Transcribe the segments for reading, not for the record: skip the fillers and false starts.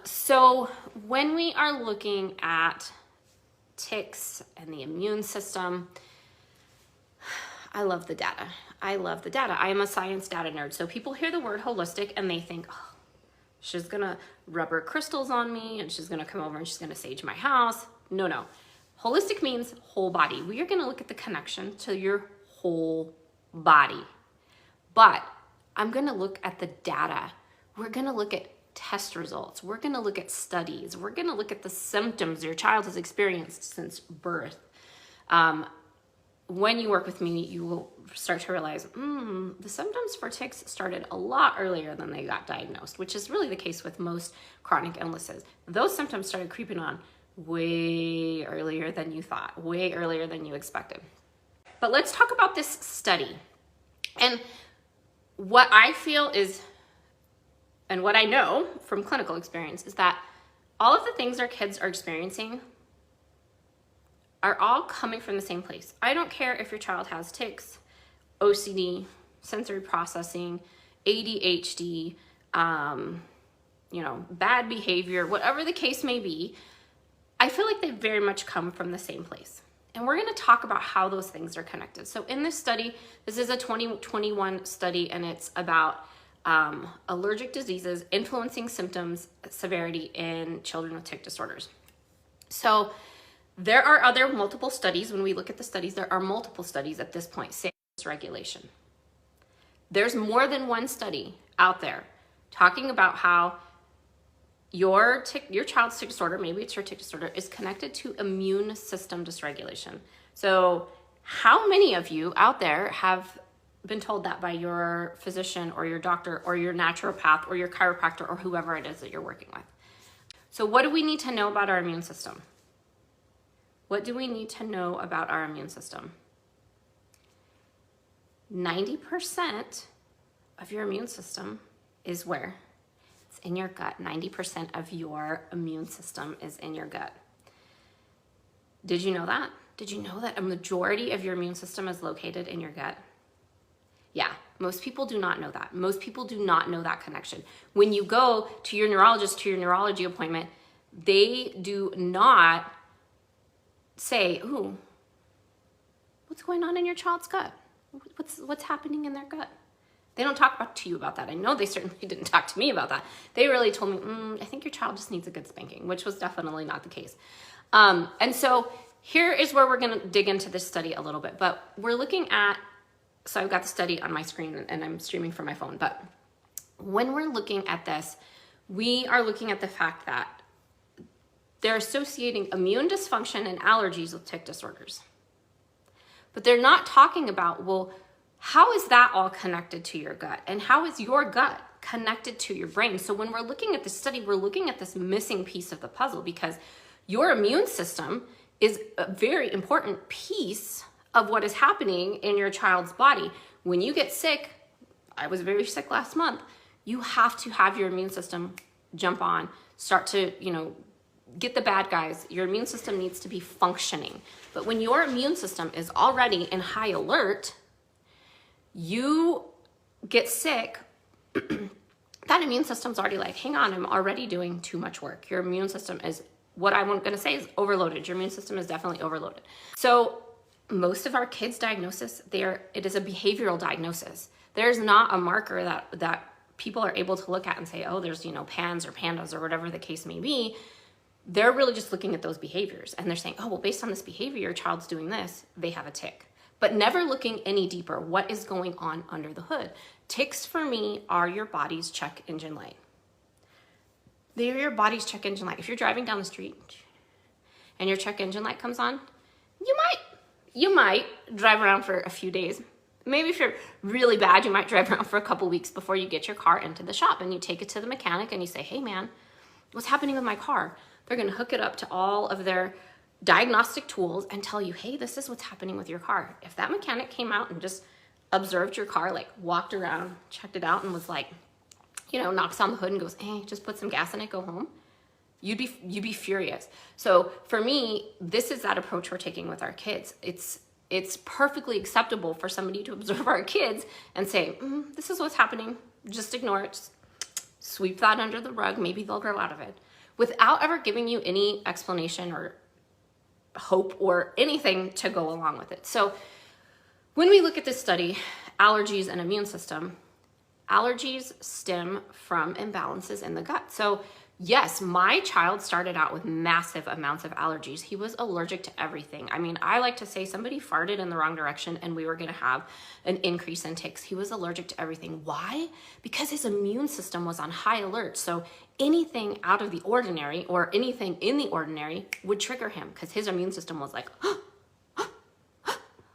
So when we are looking at tics and the immune system, I love the data. I love the data. I am a science data nerd. So people hear the word holistic and they think, oh, she's gonna rubber crystals on me and she's gonna come over and she's gonna sage my house. No, no. Holistic means whole body. We are gonna look at the connection to your whole body. But I'm gonna look at the data. We're gonna look at test results. We're gonna look at studies. We're gonna look at the symptoms your child has experienced since birth. When you work with me, you will start to realize, the symptoms for tics started a lot earlier than they got diagnosed, which is really the case with most chronic illnesses. Those symptoms started creeping on way earlier than you thought, way earlier than you expected. But let's talk about this study. And what I feel is, and what I know from clinical experience, is that all of the things our kids are experiencing are all coming from the same place. I don't care if your child has tics, OCD, sensory processing, ADHD, bad behavior, whatever the case may be. I feel like they very much come from the same place. And we're going to talk about how those things are connected. So in this study, this is a 2021 study, and it's about allergic diseases influencing symptoms severity in children with tic disorders. So there are other multiple studies. When we look at the studies, there are multiple studies at this point saying dysregulation. There's more than one study out there talking about how your child's tic disorder, maybe it's your tic disorder, is connected to immune system dysregulation. So how many of you out there have been told that by your physician or your doctor or your naturopath or your chiropractor or whoever it is that you're working with? So what do we need to know about our immune system? What do we need to know about our immune system? 90% of your immune system is where? It's in your gut. 90% of your immune system is in your gut. Did you know that? Did you know that a majority of your immune system is located in your gut? Yeah, most people do not know that. Most people do not know that connection. When you go to your neurologist, to your neurology appointment, they do not say, ooh, what's going on in your child's gut? What's happening in their gut? They don't talk to you about that. I know they certainly didn't talk to me about that. They really told me, I think your child just needs a good spanking, which was definitely not the case. And so here is where we're gonna dig into this study a little bit, but we're looking at, so I've got the study on my screen and I'm streaming from my phone, but when we're looking at this, we are looking at the fact that they're associating immune dysfunction and allergies with tic disorders. But they're not talking about, well, how is that all connected to your gut? And how is your gut connected to your brain? So when we're looking at this study, we're looking at this missing piece of the puzzle, because your immune system is a very important piece of what is happening in your child's body. When you get sick, I was very sick last month, you have to have your immune system jump on, start to, get the bad guys. Your immune system needs to be functioning. But when your immune system is already in high alert, you get sick, that immune system's already like, hang on, I'm already doing too much work. Your immune system is, what I'm gonna say is overloaded. Your immune system is definitely overloaded. So most of our kids' diagnosis, it is a behavioral diagnosis. There's not a marker that people are able to look at and say, oh, there's, PANS or PANDAS or whatever the case may be. They're really just looking at those behaviors and they're saying, oh, well, based on this behavior, your child's doing this, they have a tic. But never looking any deeper. What is going on under the hood? Tics for me are your body's check engine light. They are your body's check engine light. If you're driving down the street and your check engine light comes on, you might drive around for a few days. Maybe if you're really bad, you might drive around for a couple weeks before you get your car into the shop and you take it to the mechanic and you say, hey man, what's happening with my car? They're gonna hook it up to all of their diagnostic tools and tell you, hey, this is what's happening with your car. If that mechanic came out and just observed your car, like walked around, checked it out and was like, knocks on the hood and goes, hey, just put some gas in it, go home, you'd be furious. So for me, this is that approach we're taking with our kids. It's perfectly acceptable for somebody to observe our kids and say, this is what's happening. Just ignore it. Just sweep that under the rug, maybe they'll grow out of it, without ever giving you any explanation or hope or anything to go along with it. So when we look at this study, allergies and immune system, allergies stem from imbalances in the gut. So yes, my child started out with massive amounts of allergies. He was allergic to everything. I mean, I like to say somebody farted in the wrong direction and we were going to have an increase in tics. He was allergic to everything. Why? Because his immune system was on high alert. So anything out of the ordinary or anything in the ordinary would trigger him because his immune system was like,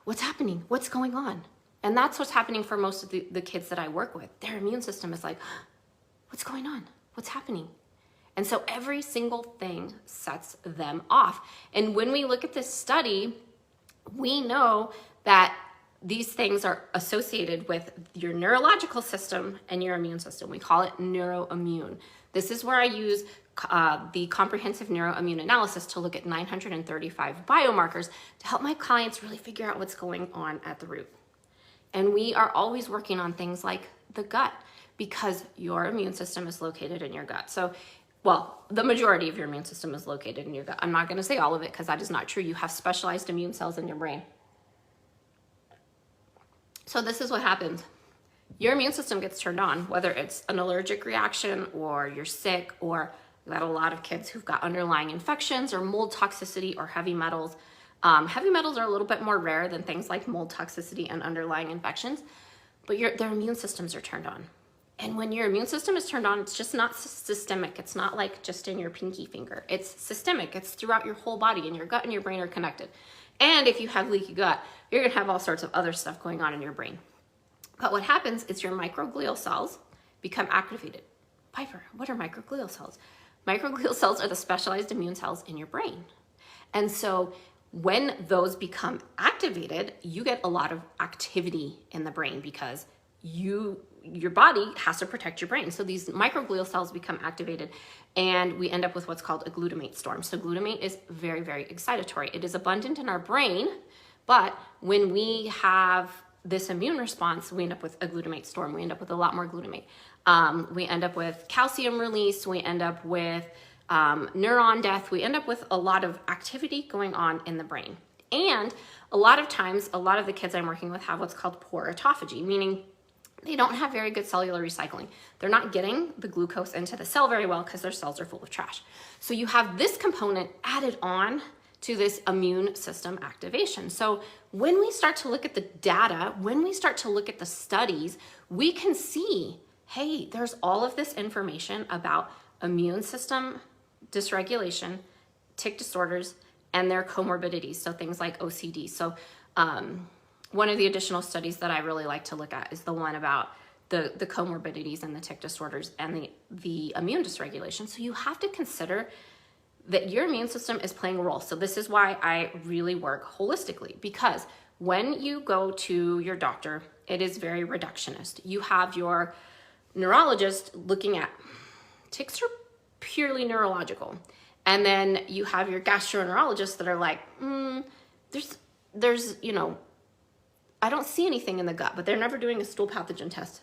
what's happening? What's going on? And that's what's happening for most of the kids that I work with. Their immune system is like, what's going on? What's happening? And so every single thing sets them off. And when we look at this study, we know that these things are associated with your neurological system and your immune system. We call it neuroimmune. This is where I use the comprehensive neuroimmune analysis to look at 935 biomarkers to help my clients really figure out what's going on at the root. And we are always working on things like the gut because your immune system is located in your gut. So, well, the majority of your immune system is located in your gut. I'm not going to say all of it because that is not true. You have specialized immune cells in your brain. So this is what happens. Your immune system gets turned on, whether it's an allergic reaction or you're sick, or we've got a lot of kids who've got underlying infections or mold toxicity or heavy metals. Heavy metals are a little bit more rare than things like mold toxicity and underlying infections, but their immune systems are turned on. And when your immune system is turned on, it's just not systemic. It's not like just in your pinky finger. It's systemic. It's throughout your whole body, and your gut and your brain are connected. And if you have leaky gut, you're gonna have all sorts of other stuff going on in your brain. But what happens is your microglial cells become activated. Piper, what are microglial cells? Microglial cells are the specialized immune cells in your brain. And so when those become activated, you get a lot of activity in the brain because your body has to protect your brain. So these microglial cells become activated and we end up with what's called a glutamate storm. So glutamate is very, very excitatory. It is abundant in our brain, but when we have this immune response, we end up with a glutamate storm. We end up with a lot more glutamate. We end up with calcium release. We end up with neuron death. We end up with a lot of activity going on in the brain. And a lot of times, a lot of the kids I'm working with have what's called poor autophagy, meaning they don't have very good cellular recycling. They're not getting the glucose into the cell very well because their cells are full of trash. So you have this component added on to this immune system activation. So when we start to look at the data, when we start to look at the studies, we can see, hey, there's all of this information about immune system dysregulation, tic disorders, and their comorbidities, so things like OCD. So one of the additional studies that I really like to look at is the one about the comorbidities and the tic disorders and the immune dysregulation. So you have to consider that your immune system is playing a role. So this is why I really work holistically, because when you go to your doctor, it is very reductionist. You have your neurologist looking at tics are purely neurological. And then you have your gastroenterologists that are like, there's, I don't see anything in the gut, but they're never doing a stool pathogen test.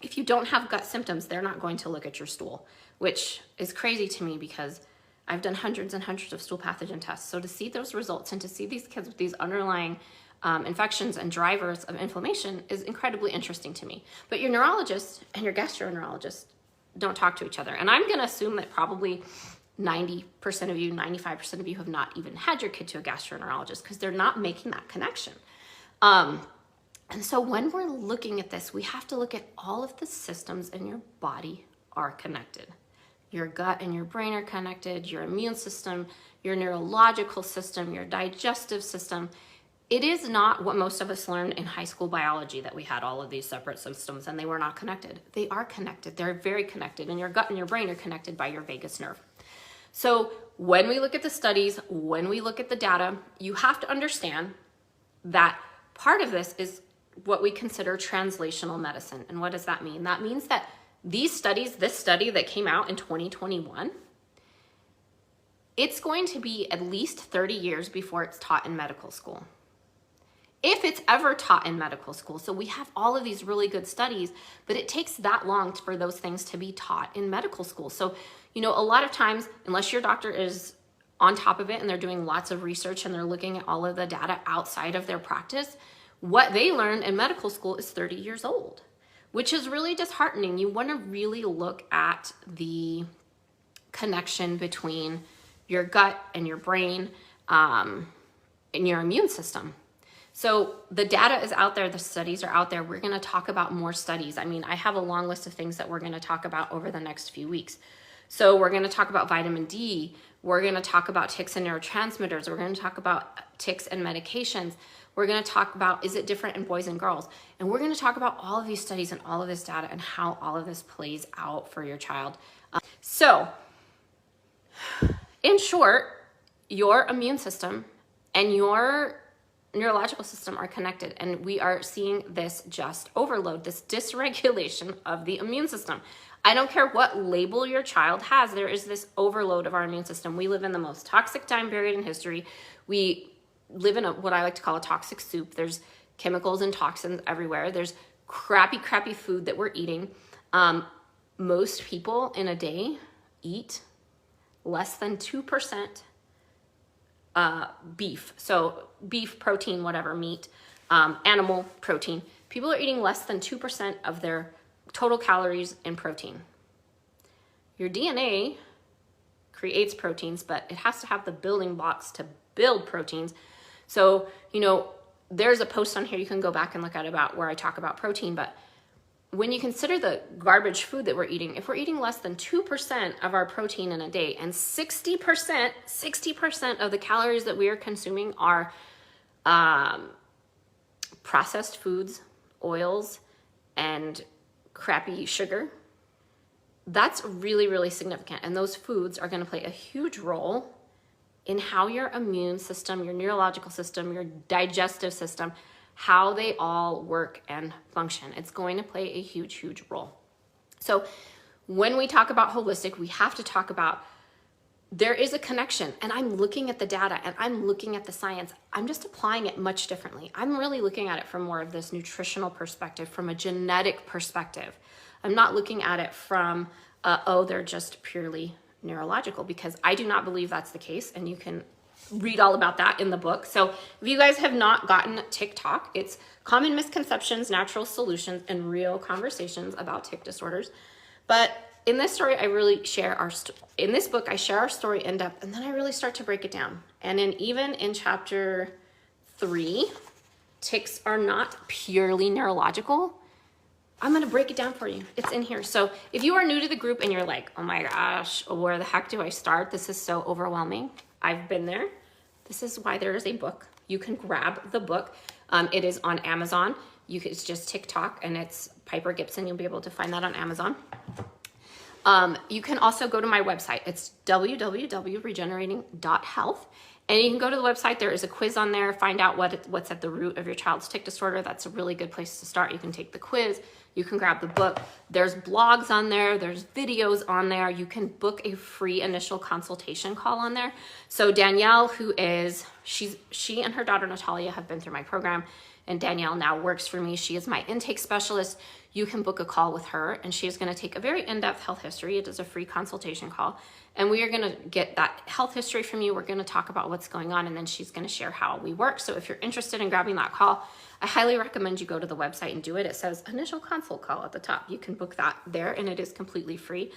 If you don't have gut symptoms, they're not going to look at your stool, which is crazy to me because I've done hundreds and hundreds of stool pathogen tests. So to see those results and to see these kids with these underlying infections and drivers of inflammation is incredibly interesting to me. But your neurologist and your gastroenterologist don't talk to each other. And I'm going to assume that probably 90% of you, 95% of you have not even had your kid to a gastroenterologist because they're not making that connection. And so when we're looking at this, we have to look at all of the systems in your body are connected. Your gut and your brain are connected, your immune system, your neurological system, your digestive system. It is not what most of us learned in high school biology that we had all of these separate systems and they were not connected. They are connected. They're very connected, and your gut and your brain are connected by your vagus nerve. So when we look at the studies, when we look at the data, you have to understand that part of this is what we consider translational medicine. And what does that mean? That means that these studies, this study that came out in 2021, it's going to be at least 30 years before it's taught in medical school. if it's ever taught in medical school. So we have all of these really good studies, but it takes that long for those things to be taught in medical school. So, you know, a lot of times, unless your doctor is on top of it and they're doing lots of research and they're looking at all of the data outside of their practice, what they learn in medical school is 30 years old, which is really disheartening. You want to really look at the connection between your gut and your brain and your immune system. So the data is out there, the studies are out there. We're going to talk about more studies. I mean, I have a long list of things that we're going to talk about over the next few weeks. So we're going to talk about vitamin D. We're going to talk about tics and neurotransmitters. We're going to talk about tics and medications. We're going to talk about, is it different in boys and girls? And we're going to talk about all of these studies and all of this data and how all of this plays out for your child. So in short, your immune system and your neurological system are connected, and we are seeing this just overload, this dysregulation of the immune system. I don't care what label your child has, there is this overload of our immune system. We live in the most toxic time period in history. We live in what I like to call a toxic soup. There's chemicals and toxins everywhere. There's crappy food that we're eating. Most people in a day eat less than 2% beef. So beef, protein, whatever, meat, animal protein. People are eating less than 2% of their total calories in protein. Your DNA creates proteins, but it has to have the building blocks to build proteins. So, you know, there's a post on here you can go back and look at about where I talk about protein, but when you consider the garbage food that we're eating, if we're eating less than 2% of our protein in a day and 60% of the calories that we are consuming are processed foods, oils, and crappy sugar, that's really, really significant. And those foods are going to play a huge role in how your immune system, your neurological system, your digestive system, how they all work and function. It's going to play a huge role. So when we talk about holistic, we have to talk about there is a connection, and I'm looking at the data and I'm looking at the science. I'm just applying it much differently. I'm really looking at it from more of this nutritional perspective, from a genetic perspective. I'm not looking at it from, oh, they're just purely neurological, because I do not believe that's the case, and you can read all about that in the book. So if you guys have not gotten TikTok, it's Common Misconceptions, Natural Solutions, and Real Conversations about Tic Disorders. But in this story, I really share in this book, I share our story in depth, and then I really start to break it down. And even in chapter 3, tics are not purely neurological. I'm going to break it down for you. It's in here. So if you are new to the group and you're like, oh my gosh, where the heck do I start? This is so overwhelming. I've been there. This is why there is a book. You can grab the book. It is on Amazon. It's just TikTok, and it's Piper Gibson. You'll be able to find that on Amazon. You can also go to my website. It's www.regenerating.health. And you can go to the website. There is a quiz on there. Find out what's at the root of your child's tic disorder. That's a really good place to start. You can take the quiz. You can grab the book. There's blogs on there. There's videos on there. You can book a free initial consultation call on there. So Danielle, she and her daughter Natalia have been through my program, and Danielle now works for me. She is my intake specialist. You can book a call with her, and she is going to take a very in-depth health history. It is a free consultation call, and we are going to get that health history from you. We're going to talk about what's going on, and then she's going to share how we work. So if you're interested in grabbing that call, I highly recommend you go to the website and do it. It says initial consult call at the top. You can book that there, and it is completely free.